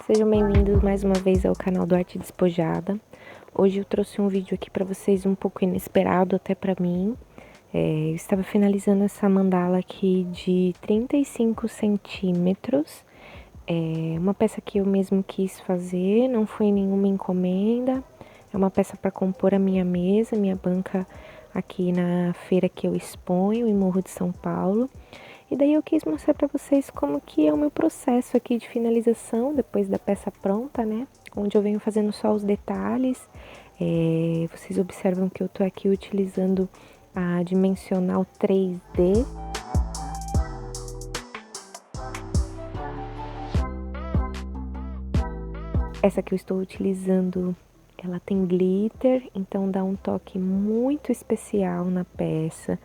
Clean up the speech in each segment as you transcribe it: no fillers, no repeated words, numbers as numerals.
Sejam bem-vindos mais uma vez ao canal do Arte Despojada. Hoje eu trouxe um vídeo aqui para vocês um pouco inesperado até para mim. Eu estava finalizando essa mandala aqui de 35 centímetros. Uma peça que eu mesmo quis fazer, não foi nenhuma encomenda. É uma peça para compor a minha mesa, minha banca aqui na feira que eu exponho, em Morro de São Paulo. E daí eu quis mostrar para vocês como que é o meu processo aqui de finalização, depois da peça pronta, né? Onde eu venho fazendo só os detalhes. Vocês observam que eu tô aqui utilizando a dimensional 3D. Essa que eu estou utilizando, ela tem glitter, então dá um toque muito especial na peça.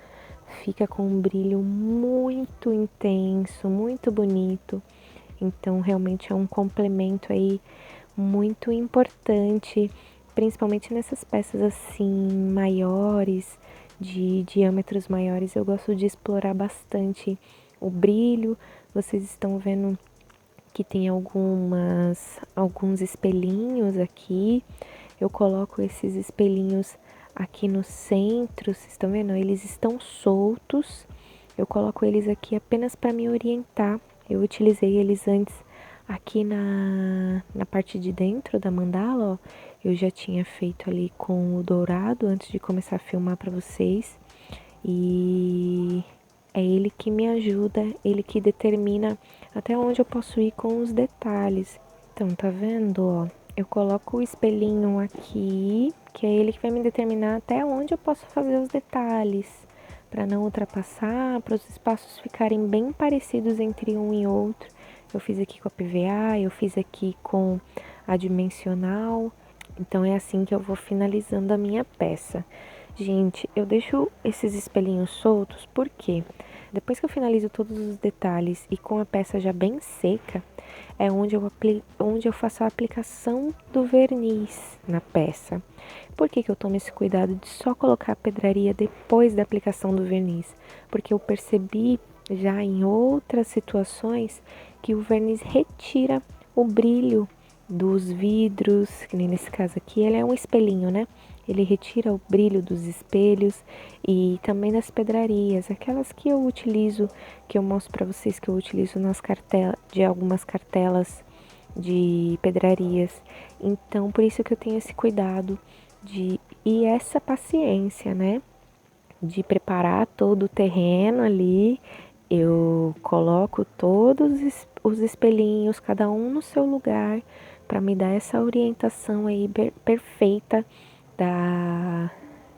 Fica com um brilho muito intenso, muito bonito. Então, realmente é um complemento aí muito importante, principalmente nessas peças assim maiores, de diâmetros maiores. Eu gosto de explorar bastante o brilho. Vocês estão vendo que tem alguns espelhinhos aqui. Eu coloco esses espelhinhos aqui no centro, vocês estão vendo? Eles estão soltos. Eu coloco eles aqui apenas para me orientar. Eu utilizei eles antes aqui na parte de dentro da mandala, ó. Eu já tinha feito ali com o dourado antes de começar a filmar para vocês. E é ele que me ajuda, ele que determina até onde eu posso ir com os detalhes. Então, tá vendo, ó? Eu coloco o espelhinho aqui, que é ele que vai me determinar até onde eu posso fazer os detalhes, para não ultrapassar, para os espaços ficarem bem parecidos entre um e outro. Eu fiz aqui com a PVA, eu fiz aqui com a dimensional. Então é assim que eu vou finalizando a minha peça. Gente, eu deixo esses espelhinhos soltos porque depois que eu finalizo todos os detalhes e com a peça já bem seca, é onde eu faço a aplicação do verniz na peça. Por que eu tomo esse cuidado de só colocar a pedraria depois da aplicação do verniz? Porque eu percebi já em outras situações que o verniz retira o brilho dos vidros, que nem nesse caso aqui, ele é um espelhinho, né? Ele retira o brilho dos espelhos e também das pedrarias, aquelas que eu utilizo, que eu mostro para vocês que eu utilizo nas cartelas, de algumas cartelas de pedrarias. Então, por isso que eu tenho esse cuidado e essa paciência, né? De preparar todo o terreno ali. Eu coloco todos os espelhinhos, cada um no seu lugar, para me dar essa orientação aí perfeita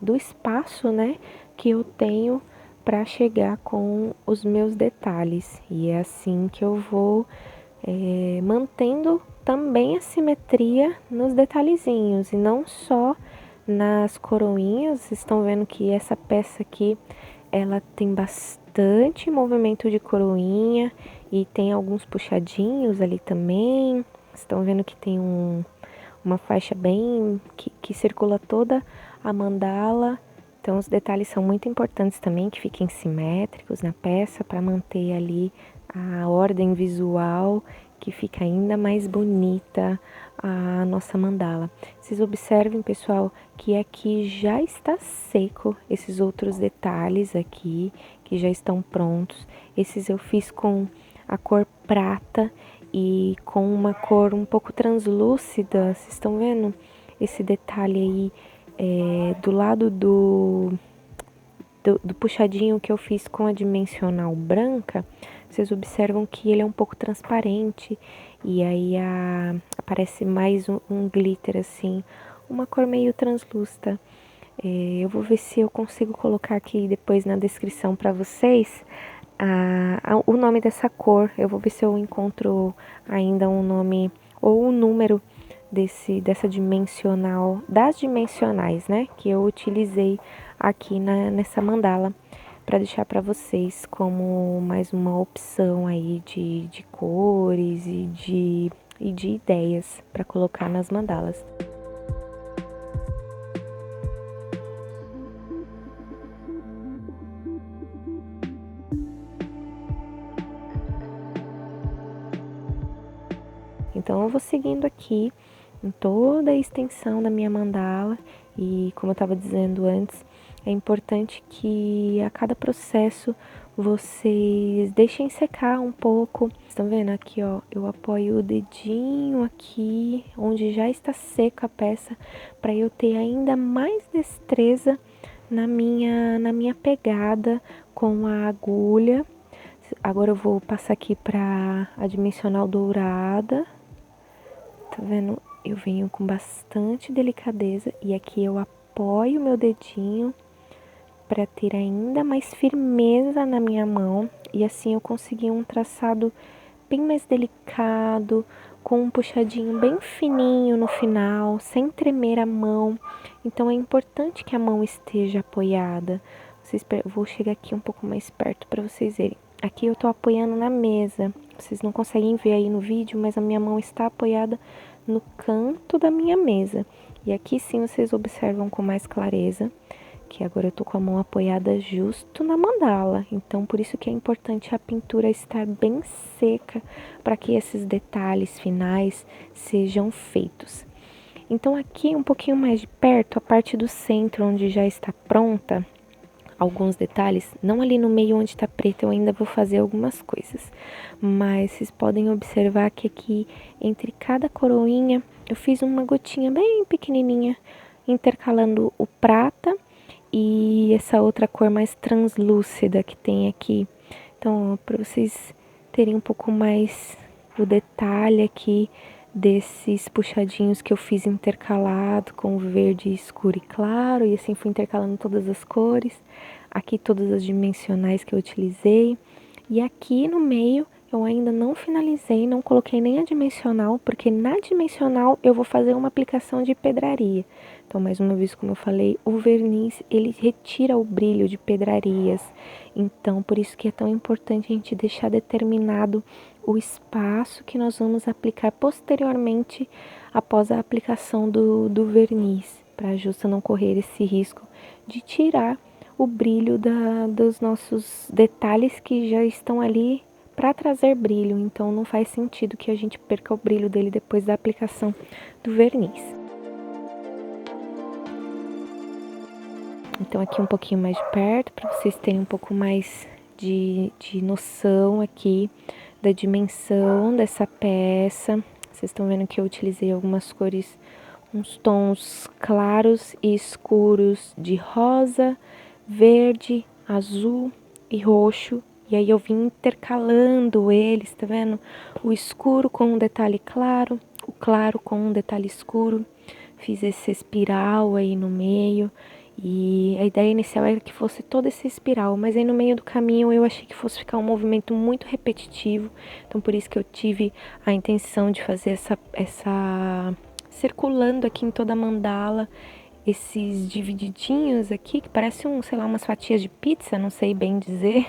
do espaço, né, que eu tenho para chegar com os meus detalhes. E é assim que eu vou mantendo também a simetria nos detalhezinhos e não só nas coroinhas. Vocês estão vendo que essa peça aqui, ela tem bastante movimento de coroinha e tem alguns puxadinhos ali também. Estão vendo que tem uma faixa bem que circula toda a mandala. Então os detalhes são muito importantes também, que fiquem simétricos na peça para manter ali a ordem visual, que fica ainda mais bonita a nossa mandala. Vocês observem, pessoal, que aqui já está seco esses outros detalhes aqui, que já estão prontos. Esses eu fiz com a cor prata e com uma cor um pouco translúcida. Vocês estão vendo esse detalhe aí do lado do puxadinho que eu fiz com a dimensional branca? Vocês observam que ele é um pouco transparente e aí aparece mais um glitter assim, uma cor meio translúcida. Eu vou ver se eu consigo colocar aqui depois na descrição para vocês o nome dessa cor. Eu vou ver se eu encontro ainda um nome ou um número dessa dimensional, das dimensionais, né, que eu utilizei aqui nessa mandala, para deixar para vocês como mais uma opção aí de cores e de ideias para colocar nas mandalas. Então eu vou seguindo aqui em toda a extensão da minha mandala e, como eu estava dizendo antes, é importante que a cada processo vocês deixem secar um pouco. Estão vendo aqui, ó, eu apoio o dedinho aqui, onde já está seca a peça, para eu ter ainda mais destreza na minha pegada com a agulha. Agora eu vou passar aqui para a dimensional dourada. Tá vendo? Eu venho com bastante delicadeza e aqui eu apoio meu dedinho para ter ainda mais firmeza na minha mão e assim eu consegui um traçado bem mais delicado, com um puxadinho bem fininho no final, sem tremer a mão. Então é importante que a mão esteja apoiada. Vou chegar aqui um pouco mais perto para vocês verem. Aqui eu tô apoiando na mesa. Vocês não conseguem ver aí no vídeo, mas a minha mão está apoiada no canto da minha mesa. E aqui sim vocês observam com mais clareza que agora eu tô com a mão apoiada justo na mandala. Então por isso que é importante a pintura estar bem seca para que esses detalhes finais sejam feitos. Então aqui um pouquinho mais de perto, a parte do centro onde já está pronta, alguns detalhes, não ali no meio onde está preto, eu ainda vou fazer algumas coisas, mas vocês podem observar que aqui entre cada coroinha eu fiz uma gotinha bem pequenininha, intercalando o prata e essa outra cor mais translúcida que tem aqui. Então, para vocês terem um pouco mais o detalhe aqui desses puxadinhos que eu fiz intercalado com verde escuro e claro, e assim fui intercalando todas as cores. Aqui todas as dimensionais que eu utilizei. E aqui no meio eu ainda não finalizei, não coloquei nem a dimensional, porque na dimensional eu vou fazer uma aplicação de pedraria. Então, mais uma vez, como eu falei, o verniz, ele retira o brilho de pedrarias. Então, por isso que é tão importante a gente deixar determinado o espaço que nós vamos aplicar posteriormente após a aplicação do verniz, para a justa não correr esse risco de tirar o brilho dos nossos detalhes que já estão ali para trazer brilho. Então não faz sentido que a gente perca o brilho dele depois da aplicação do verniz. Então aqui um pouquinho mais de perto para vocês terem um pouco mais de noção aqui da dimensão dessa peça. Vocês estão vendo que eu utilizei algumas cores, uns tons claros e escuros de rosa, verde, azul e roxo. E aí eu vim intercalando eles, tá vendo? O escuro com um detalhe claro, o claro com um detalhe escuro. Fiz esse espiral aí no meio. E a ideia inicial era que fosse toda essa espiral, mas aí no meio do caminho eu achei que fosse ficar um movimento muito repetitivo. Então por isso que eu tive a intenção de fazer essa circulando aqui em toda a mandala, esses divididinhos aqui, que parecem, sei lá, umas fatias de pizza, não sei bem dizer,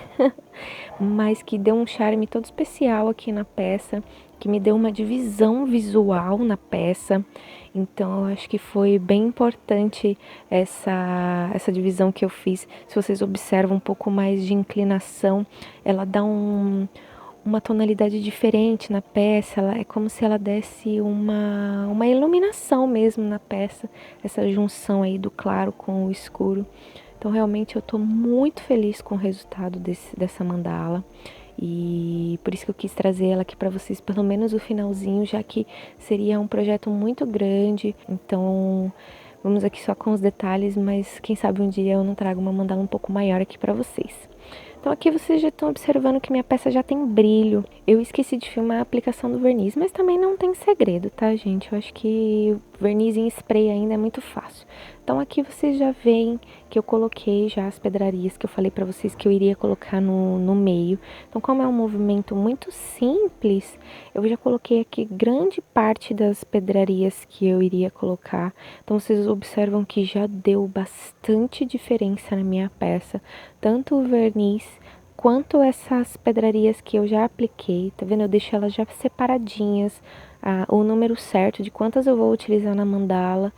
mas que deu um charme todo especial aqui na peça, que me deu uma divisão visual na peça. Então eu acho que foi bem importante essa divisão que eu fiz. Se vocês observam um pouco mais de inclinação, ela dá uma tonalidade diferente na peça, é como se ela desse uma iluminação mesmo na peça, essa junção aí do claro com o escuro. Então realmente eu tô muito feliz com o resultado dessa mandala. E por isso que eu quis trazer ela aqui para vocês, pelo menos o finalzinho, já que seria um projeto muito grande. Então vamos aqui só com os detalhes, mas quem sabe um dia eu não trago uma mandala um pouco maior aqui para vocês. Então aqui vocês já estão observando que minha peça já tem brilho. Eu esqueci de filmar a aplicação do verniz, mas também não tem segredo, tá, gente? Eu acho que verniz em spray ainda é muito fácil. Então aqui vocês já veem que eu coloquei já as pedrarias que eu falei pra vocês que eu iria colocar no meio. Então como é um movimento muito simples, eu já coloquei aqui grande parte das pedrarias que eu iria colocar. Então vocês observam que já deu bastante diferença na minha peça, tanto o verniz quanto essas pedrarias que eu já apliquei, tá vendo? Eu deixo elas já separadinhas, o número certo de quantas eu vou utilizar na mandala.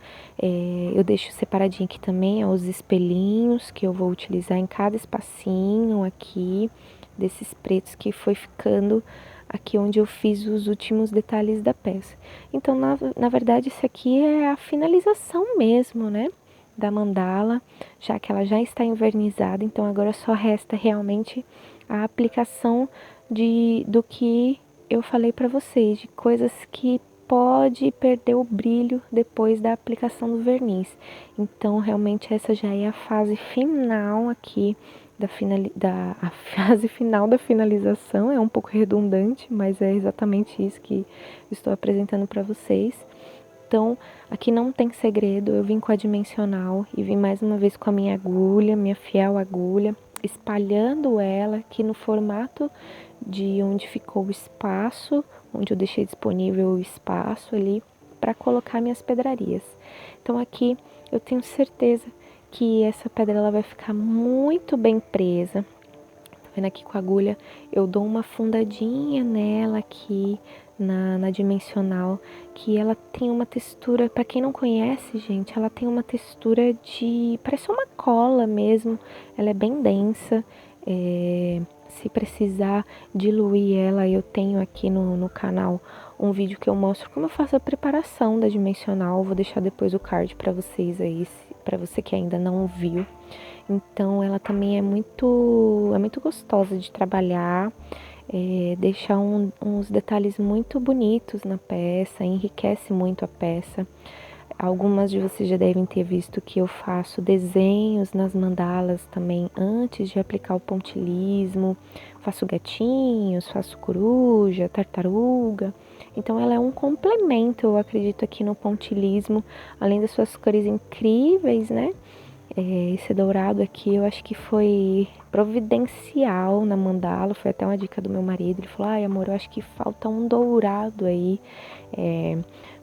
Eu deixo separadinho aqui também, ó, os espelhinhos que eu vou utilizar em cada espacinho aqui, desses pretos que foi ficando aqui onde eu fiz os últimos detalhes da peça. Então, na verdade, isso aqui é a finalização mesmo, né, da mandala, já que ela já está envernizada, então agora só resta realmente a aplicação do que eu falei para vocês, de coisas que pode perder o brilho depois da aplicação do verniz. Então, realmente, essa já é a fase final aqui a fase final da finalização. É um pouco redundante, mas é exatamente isso que estou apresentando para vocês. Então, aqui não tem segredo, eu vim com a dimensional e vim mais uma vez com a minha agulha, minha fiel agulha, espalhando ela aqui no formato de onde ficou o espaço, onde eu deixei disponível o espaço ali para colocar minhas pedrarias. Então aqui eu tenho certeza que essa pedra ela vai ficar muito bem presa. Tá vendo aqui com a agulha? Eu dou uma fundadinha nela aqui na dimensional, que ela tem uma textura, para quem não conhece, gente, ela tem uma textura parece uma cola mesmo. Ela é bem densa. Se precisar diluir ela, eu tenho aqui no canal um vídeo que eu mostro como eu faço a preparação da dimensional. Vou deixar depois o card para vocês aí, para você que ainda não viu. Então ela também é muito gostosa de trabalhar, deixa uns detalhes muito bonitos na peça, enriquece muito a peça. Algumas de vocês já devem ter visto que eu faço desenhos nas mandalas também antes de aplicar o pontilismo. Faço gatinhos, faço coruja, tartaruga. Então ela é um complemento, eu acredito, aqui no pontilismo, além das suas cores incríveis, né? Esse dourado aqui eu acho que foi providencial na mandala, foi até uma dica do meu marido. Ele falou: ai, amor, eu acho que falta um dourado aí.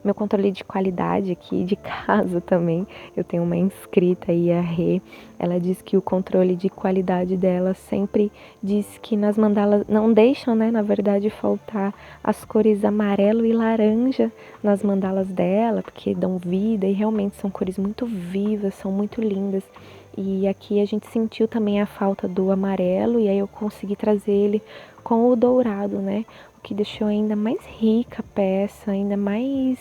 Meu controle de qualidade aqui de casa também, eu tenho uma inscrita aí, a Rê. Ela diz que o controle de qualidade dela sempre diz que nas mandalas não deixam, né, na verdade, faltar as cores amarelo e laranja nas mandalas dela, porque dão vida e realmente são cores muito vivas, são muito lindas. E aqui a gente sentiu também a falta do amarelo e aí eu consegui trazer ele com o dourado, né? O que deixou ainda mais rica a peça, ainda mais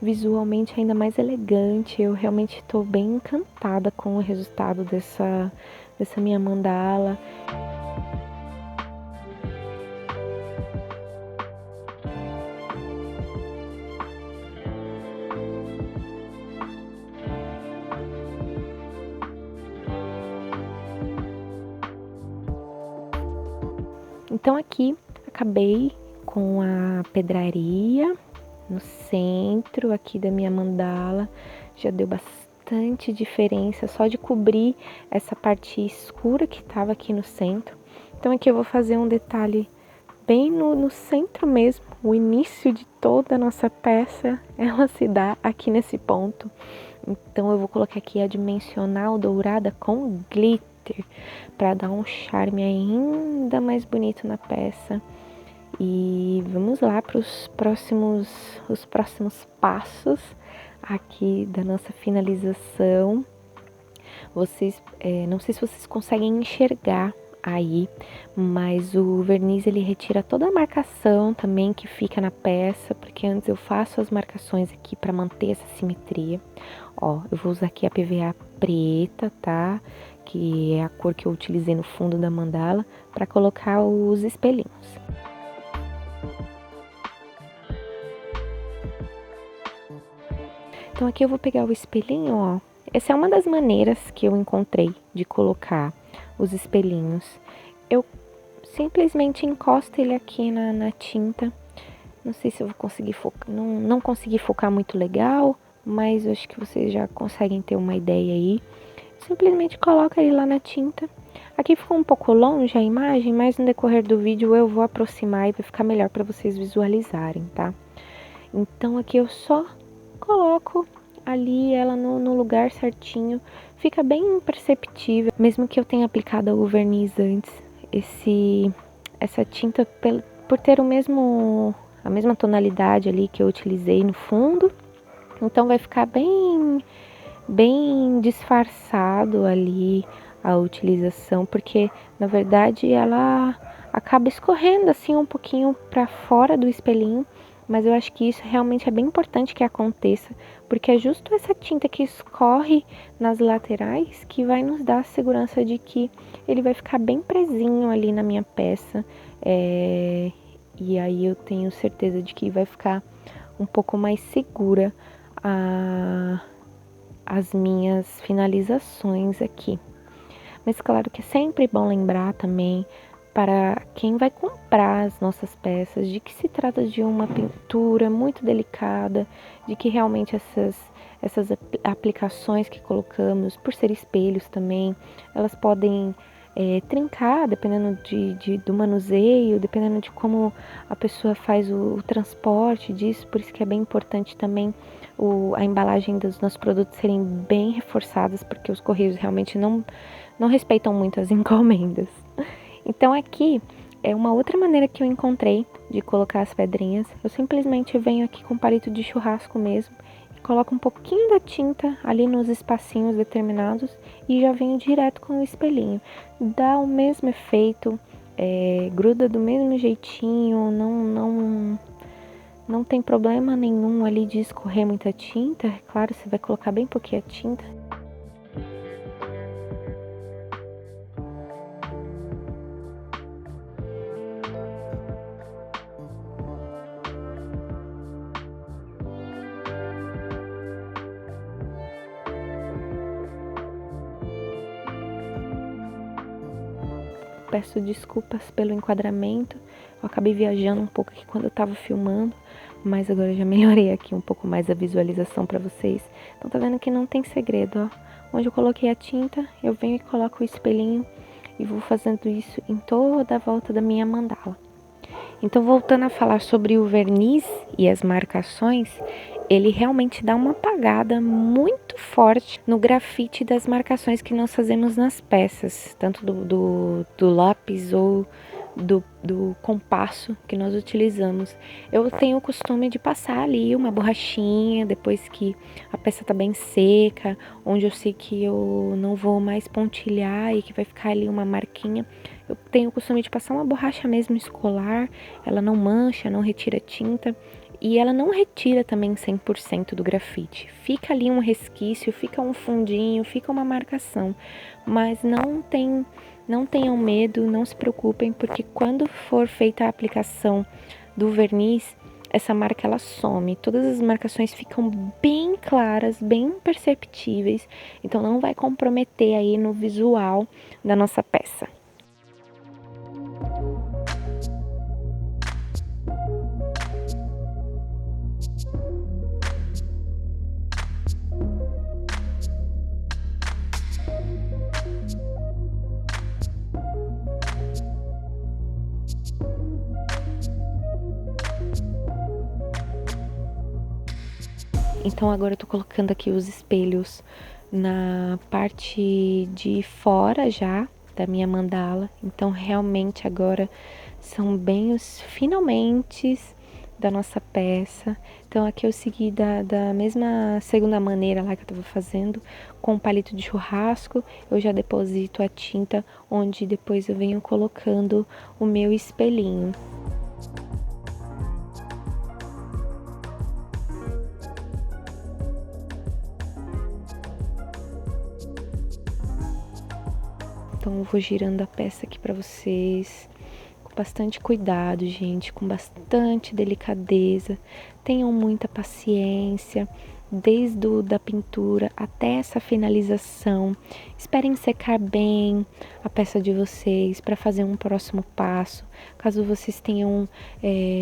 visualmente, ainda mais elegante. Eu realmente estou bem encantada com o resultado dessa minha mandala. Então aqui acabei com a pedraria no centro aqui da minha mandala. Já deu bastante diferença só de cobrir essa parte escura que estava aqui no centro. Então aqui eu vou fazer um detalhe bem no centro mesmo. O início de toda a nossa peça, ela se dá aqui nesse ponto. Então eu vou colocar aqui a dimensional dourada com glitter para dar um charme ainda mais bonito na peça. E vamos lá para os próximos passos aqui da nossa finalização. Vocês, não sei se vocês conseguem enxergar aí, mas o verniz ele retira toda a marcação também que fica na peça, porque antes eu faço as marcações aqui para manter essa simetria. Ó, eu vou usar aqui a PVA preta, tá? Que é a cor que eu utilizei no fundo da mandala para colocar os espelhinhos. Então aqui eu vou pegar o espelhinho, ó. Essa é uma das maneiras que eu encontrei de colocar os espelhinhos. Eu simplesmente encosto ele aqui na tinta. Não sei se eu vou conseguir focar, não consegui focar muito legal, mas eu acho que vocês já conseguem ter uma ideia aí. Simplesmente coloca ele lá na tinta. Aqui ficou um pouco longe a imagem, mas no decorrer do vídeo eu vou aproximar e vai ficar melhor para vocês visualizarem, tá? Então aqui eu só coloco ali ela no lugar certinho, fica bem imperceptível, mesmo que eu tenha aplicado o verniz antes. Essa tinta, por ter a mesma tonalidade ali que eu utilizei no fundo, então vai ficar bem disfarçado ali a utilização, porque na verdade ela acaba escorrendo assim um pouquinho para fora do espelhinho, mas eu acho que isso realmente é bem importante que aconteça, porque é justo essa tinta que escorre nas laterais que vai nos dar a segurança de que ele vai ficar bem presinho ali na minha peça, e aí eu tenho certeza de que vai ficar um pouco mais segura as minhas finalizações aqui. Mas claro que é sempre bom lembrar também para quem vai comprar as nossas peças de que se trata de uma pintura muito delicada, de que realmente essas aplicações que colocamos, por ser espelhos também, elas podem trincar, dependendo do manuseio, dependendo de como a pessoa faz o transporte disso, por isso que é bem importante também a embalagem dos nossos produtos serem bem reforçadas, porque os correios realmente não respeitam muito as encomendas. Então aqui é uma outra maneira que eu encontrei de colocar as pedrinhas. Eu simplesmente venho aqui com palito de churrasco mesmo, coloco um pouquinho da tinta ali nos espacinhos determinados e já venho direto com o espelhinho. Dá o mesmo efeito, gruda do mesmo jeitinho, não tem problema nenhum ali de escorrer muita tinta. É claro, você vai colocar bem pouquinha tinta. Peço desculpas pelo enquadramento, eu acabei viajando um pouco aqui quando eu tava filmando, mas agora eu já melhorei aqui um pouco mais a visualização para vocês. Então tá vendo que não tem segredo, ó. Onde eu coloquei a tinta, eu venho e coloco o espelhinho e vou fazendo isso em toda a volta da minha mandala. Então, voltando a falar sobre o verniz e as marcações, ele realmente dá uma apagada muito forte no grafite das marcações que nós fazemos nas peças, tanto do lápis ou do compasso que nós utilizamos. Eu tenho o costume de passar ali uma borrachinha depois que a peça tá bem seca, onde eu sei que eu não vou mais pontilhar e que vai ficar ali uma marquinha. Eu tenho o costume de passar uma borracha mesmo escolar, ela não mancha, não retira tinta e ela não retira também 100% do grafite. Fica ali um resquício, fica um fundinho, fica uma marcação, mas não tenham medo, não se preocupem, porque quando for feita a aplicação do verniz, essa marca ela some, todas as marcações ficam bem claras, bem perceptíveis, então não vai comprometer aí no visual da nossa peça. Então agora eu tô colocando aqui os espelhos na parte de fora já da minha mandala. Então realmente agora são bem os finalmente da nossa peça. Então aqui eu segui da mesma segunda maneira lá que eu tava fazendo, com o palito de churrasco. Eu já deposito a tinta, onde depois eu venho colocando o meu espelhinho. Então eu vou girando a peça aqui pra vocês, com bastante cuidado, gente, com bastante delicadeza. Tenham muita paciência, desde da pintura até essa finalização. Esperem secar bem a peça de vocês para fazer um próximo passo. Caso vocês tenham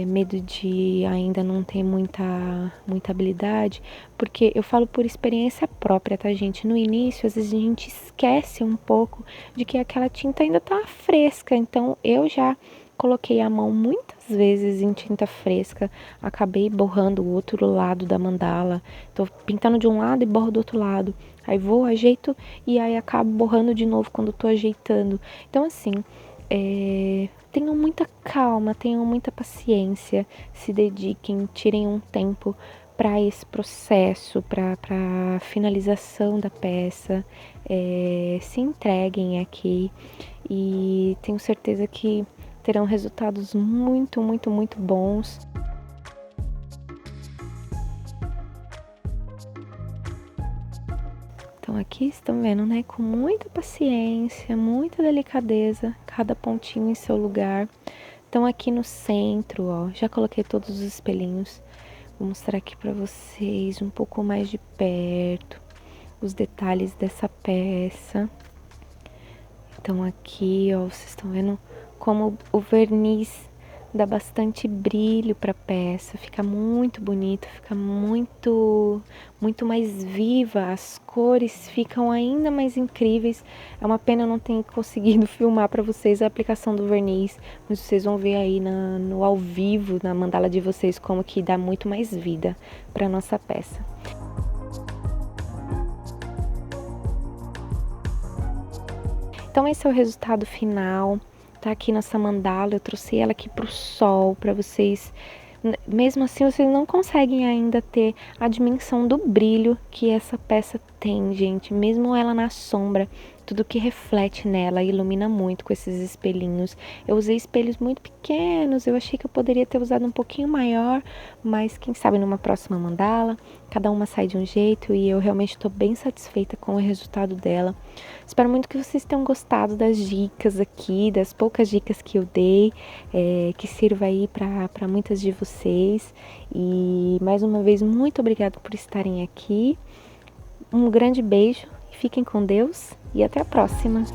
medo de ainda não ter muita habilidade, porque eu falo por experiência própria, tá, gente? No início, às vezes a gente esquece um pouco de que aquela tinta ainda tá fresca. Então, eu já coloquei a mão muitas vezes em tinta fresca, acabei borrando o outro lado da mandala. Tô pintando de um lado e borro do outro lado. Aí vou, ajeito e aí acabo borrando de novo quando tô ajeitando. Então, assim, tenham muita calma, tenham muita paciência, se dediquem, tirem um tempo para esse processo, para a finalização da peça, se entreguem aqui e tenho certeza que terão resultados muito, muito, muito bons. Então aqui estão vendo, né, com muita paciência, muita delicadeza, cada pontinho em seu lugar. Então aqui no centro, ó, já coloquei todos os espelhinhos. Vou mostrar aqui pra vocês um pouco mais de perto os detalhes dessa peça. Então aqui, ó, vocês estão vendo como o verniz dá bastante brilho para a peça, fica muito bonito, fica muito mais viva, as cores ficam ainda mais incríveis. É uma pena eu não ter conseguido filmar para vocês a aplicação do verniz, mas vocês vão ver aí no ao vivo, na mandala de vocês, como que dá muito mais vida para nossa peça. Então esse é o resultado final. Tá aqui nossa mandala, eu trouxe ela aqui pro sol para vocês. Mesmo assim, vocês não conseguem ainda ter a dimensão do brilho que essa peça tem, gente. Mesmo ela na sombra, tudo que reflete nela ilumina muito com esses espelhinhos. Eu usei espelhos muito pequenos, eu achei que eu poderia ter usado um pouquinho maior, mas quem sabe numa próxima mandala, cada uma sai de um jeito e eu realmente estou bem satisfeita com o resultado dela. Espero muito que vocês tenham gostado das dicas aqui, das poucas dicas que eu dei, que sirva aí para muitas de vocês. E mais uma vez, muito obrigada por estarem aqui. Um grande beijo, fiquem com Deus e até a próxima!